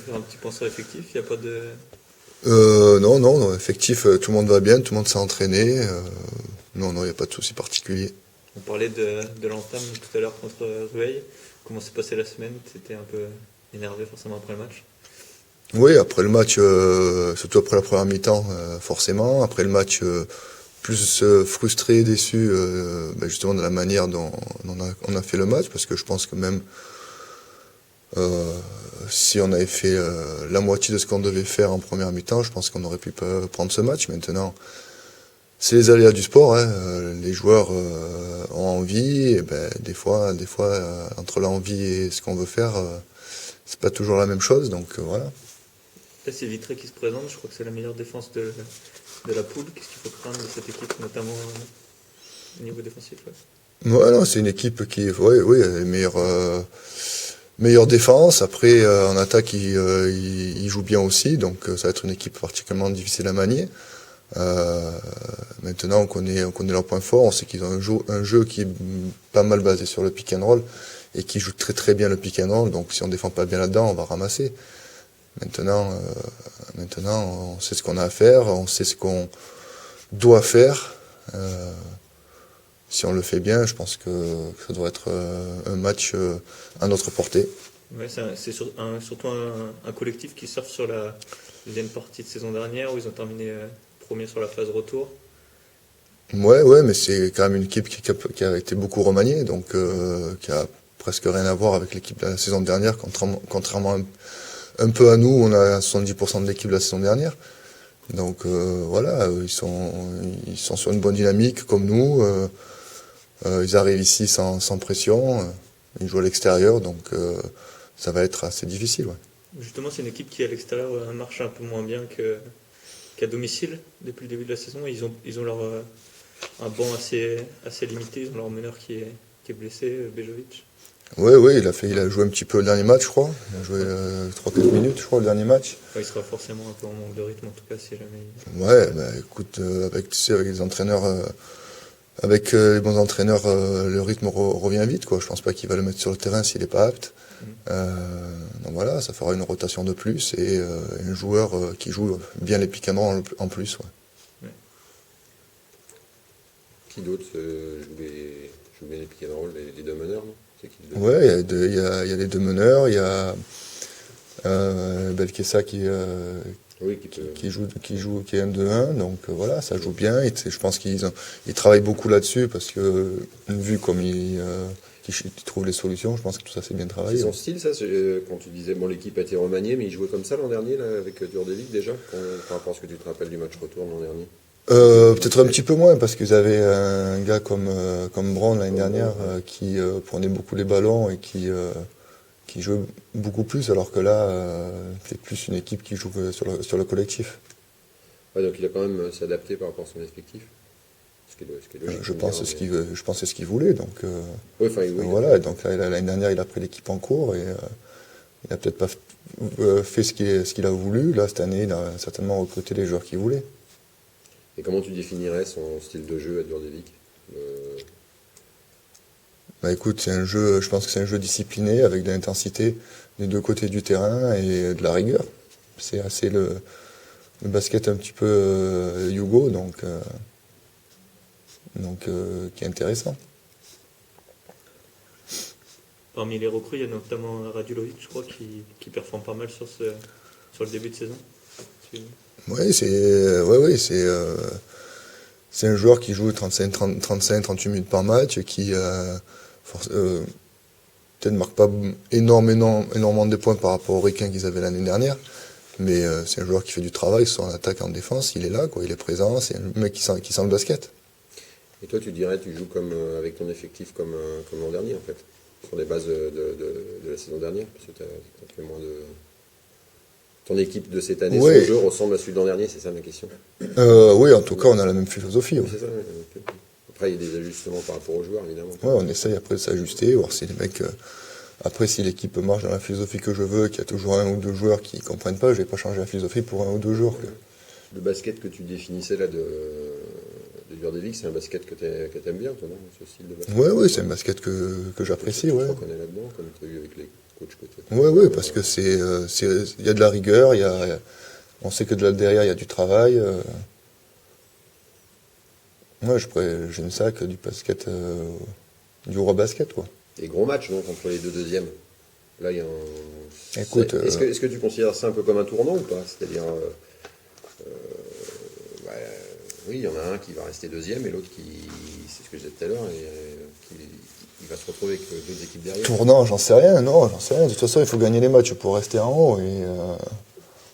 faire un petit point sur l'effectif, il n'y a pas de... Non, effectif, tout le monde va bien, tout le monde s'est entraîné. Non, il n'y a pas de souci particulier. On parlait de l'entame tout à l'heure contre Rueil. Comment s'est passée la semaine? T'étais un peu énervé forcément après le match? Oui, après le match, surtout après la première mi-temps, forcément. Après le match, plus frustré, déçu, justement de la manière dont on a fait le match, parce que je pense que même si on avait fait la moitié de ce qu'on devait faire en première mi-temps, je pense qu'on aurait pu prendre ce match. Maintenant, c'est les aléas du sport, hein. Les joueurs ont envie, et des fois, entre l'envie et ce qu'on veut faire, c'est pas toujours la même chose, donc voilà. Là, c'est Vitré qui se présente. Je crois que c'est la meilleure défense de la poule. Qu'est-ce qu'il faut craindre de cette équipe, notamment au niveau défensif? Ouais, non, c'est une équipe qui, oui, a les meilleure défense. Après, en attaque, il joue bien aussi, donc ça va être une équipe particulièrement difficile à manier. Maintenant, on connaît leurs points forts. On sait qu'ils ont un jeu qui est pas mal basé sur le pick and roll et qui joue très très bien le pick and roll. Donc, si on défend pas bien là-dedans, on va ramasser. Maintenant, on sait ce qu'on a à faire, on sait ce qu'on doit faire. Si on le fait bien, je pense que ça doit être un match à notre portée. Ouais, c'est surtout un collectif qui surfe sur la deuxième partie de saison dernière où ils ont terminé premier sur la phase retour. Ouais, mais c'est quand même une équipe qui a été beaucoup remaniée, donc qui a presque rien à voir avec l'équipe de la saison dernière, contrairement un peu à nous, on a 70% de l'équipe de la saison dernière. Donc voilà, ils sont sur une bonne dynamique comme nous. Ils arrivent ici sans pression, ils jouent à l'extérieur, donc ça va être assez difficile. Ouais. Justement, c'est une équipe qui à l'extérieur marche un peu moins bien qu'à domicile depuis le début de la saison. Ils ont leur un banc assez limité. Ils ont leur meneur qui est blessé, Bejovic. Oui, il a joué un petit peu le dernier match, je crois. Il a joué 3-4 minutes, je crois, le dernier match. Ouais, il sera forcément un peu en manque de rythme, en tout cas, si jamais. Ouais, écoute, avec les entraîneurs, avec les bons entraîneurs, le rythme revient vite, quoi. Je pense pas qu'il va le mettre sur le terrain s'il n'est pas apte. Donc voilà, ça fera une rotation de plus et un joueur qui joue bien les pick and roll en plus. Ouais. Qui d'autre joue bien les pick and roll, les deux meneurs, non? C'est qui les deux? Ouais, il y a les deux meneurs, il y a Belkessa qui joue, qui est M2-1, donc voilà, ça joue bien. Et je pense qu'ils travaillent beaucoup là-dessus parce que vu comme ils trouvent les solutions, je pense que tout ça c'est bien travaillé. C'est son style, ça. Quand tu disais l'équipe a été remaniée, mais il jouait comme ça l'an dernier là, avec Djurdjevic déjà, par rapport à ce que tu te rappelles du match retour l'an dernier. Peut-être un petit peu moins parce qu'ils avaient un gars comme Brown l'année dernière qui prenait beaucoup les ballons et qui jouait beaucoup plus, alors que là c'est plus une équipe qui joue sur le collectif. Ouais, donc il a quand même s'adapté par rapport à son effectif. Ce qui est logique. Je pense c'est ce qu'il voulait. Donc oui. voilà. Donc l'année dernière il a pris l'équipe en cours et il a peut-être pas fait ce qu'il a voulu. Là cette année il a certainement recruté les joueurs qu'il voulait. Et comment tu définirais son style de jeu à Djurdjevic? Écoute, je pense que c'est un jeu discipliné avec de l'intensité des deux côtés du terrain et de la rigueur. C'est assez le basket un petit peu Yougo, donc qui est intéressant. Parmi les recrues, il y a notamment Radulovic, je crois, qui performe pas mal sur le début de saison. Oui, c'est un joueur qui joue 35-38 minutes par match et qui peut-être ne marque pas énormément de points par rapport aux Ricains qu'ils avaient l'année dernière, mais c'est un joueur qui fait du travail, soit en attaque, en défense, il est là, quoi, il est présent, c'est un mec qui sent le basket. Et toi, tu dirais, tu joues avec ton effectif comme l'an dernier, en fait, sur les bases de la saison dernière, parce que tu as fait moins de... Ton équipe de cette année, son jeu ressemble à celui de l'an dernier, c'est ça ma question? Oui, en tout cas, on a la même philosophie. Oui, c'est ça, ouais. Après, il y a des ajustements par rapport aux joueurs, évidemment. Oui, on essaye après de s'ajuster, voir si les mecs... Après, si l'équipe marche dans la philosophie que je veux, qu'il y a toujours un ou deux joueurs qui ne comprennent pas, je ne vais pas changer la philosophie pour un ou deux joueurs. Ouais. Le basket que tu définissais là de Djurdjevic, c'est un basket que tu aimes bien, toi, non? Ce style de basket? Oui, c'est un basket que j'apprécie. Tu te reconnais là-dedans, comme tu as eu avec coach que toi. Oui, parce que il y a de la rigueur, on sait que derrière il y a du travail. Ouais, j'ai une sac du basket, du Euro basket, quoi. Et gros match, donc, entre les deux deuxièmes. Là, il y a Écoute, est-ce que tu considères ça un peu comme un tournant ou pas? C'est-à-dire, bah, oui, il y en a un qui va rester deuxième et l'autre c'est ce que je disais tout à l'heure, il va se retrouver avec d'autres équipes derrière. Tournant, j'en sais rien. De toute façon, il faut gagner les matchs pour rester en haut. Et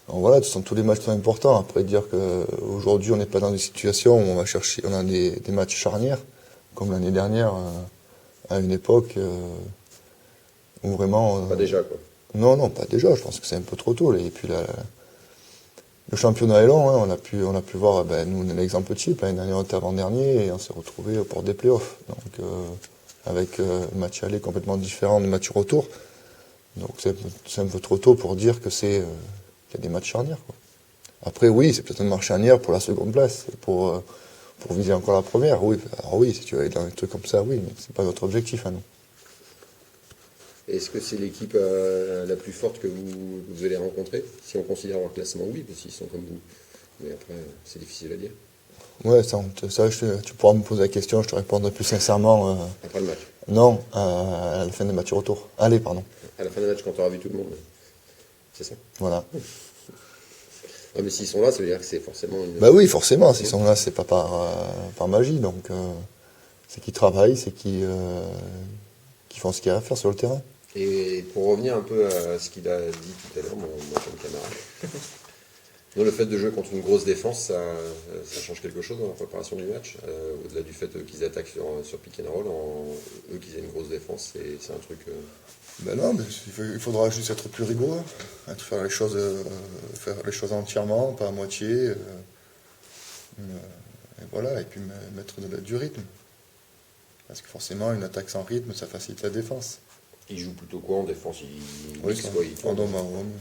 donc voilà, tous les matchs sont importants. Après, dire qu'aujourd'hui, on n'est pas dans des situations où on a des matchs charnières, comme l'année dernière, à une époque où vraiment. Pas déjà, quoi. Non, pas déjà. Je pense que c'est un peu trop tôt. Et puis le championnat est long. Hein, on a pu voir, nous, on est l'exemple type. L'année dernière, on était avant-dernier et on s'est retrouvé pour des playoffs. Donc, avec un match aller complètement différent du match retour. Donc, c'est un peu trop tôt pour dire qu'il y a des matchs charnières, quoi. Après, oui, c'est peut-être un match charnière pour la seconde place, pour viser encore la première. Oui, alors oui, si tu veux aller dans un truc comme ça, oui, mais c'est pas notre objectif à nous. Est-ce que c'est l'équipe la plus forte que vous allez rencontrer? Si on considère leur classement, oui, parce qu'ils sont comme vous. Mais après, c'est difficile à dire. Ouais, tu pourras me poser la question, je te répondrai plus sincèrement. Après le match. Non, à la fin des matchs retour. Allez, pardon. À la fin du match, quand tu auras vu tout le monde. C'est ça? Voilà. Ah, mais s'ils sont là, ça veut dire que c'est forcément une... Bah oui, forcément, s'ils sont là, c'est pas par magie, donc c'est qu'ils travaillent, c'est qu'ils font ce qu'il y a à faire sur le terrain. Et pour revenir un peu à ce qu'il a dit tout à l'heure, mon jeune camarade, donc le fait de jouer contre une grosse défense, ça change quelque chose dans la préparation du match, au-delà du fait qu'ils attaquent sur pick and roll, eux qu'ils aient une grosse défense, c'est un truc... Ben non, mais il faudra juste être plus rigoureux, faire les choses entièrement, pas à moitié, et voilà, et puis mettre du rythme. Parce que forcément, une attaque sans rythme, ça facilite la défense. Ils jouent plutôt quoi en défense? Oui, ils sont en homme à homme.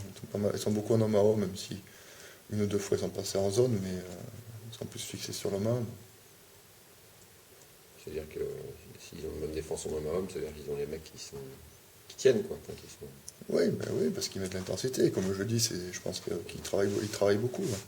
Ils sont beaucoup en homme à homme, même si une ou deux fois ils sont passés en zone, mais ils sont plus fixés sur l'homme à homme. C'est-à-dire que s'ils ont une bonne défense en homme à homme, ça veut dire qu'ils ont les mecs qui tiennent, quoi. Oui, parce qu'ils mettent l'intensité. Comme je dis, je pense qu'ils travaillent beaucoup. Hein.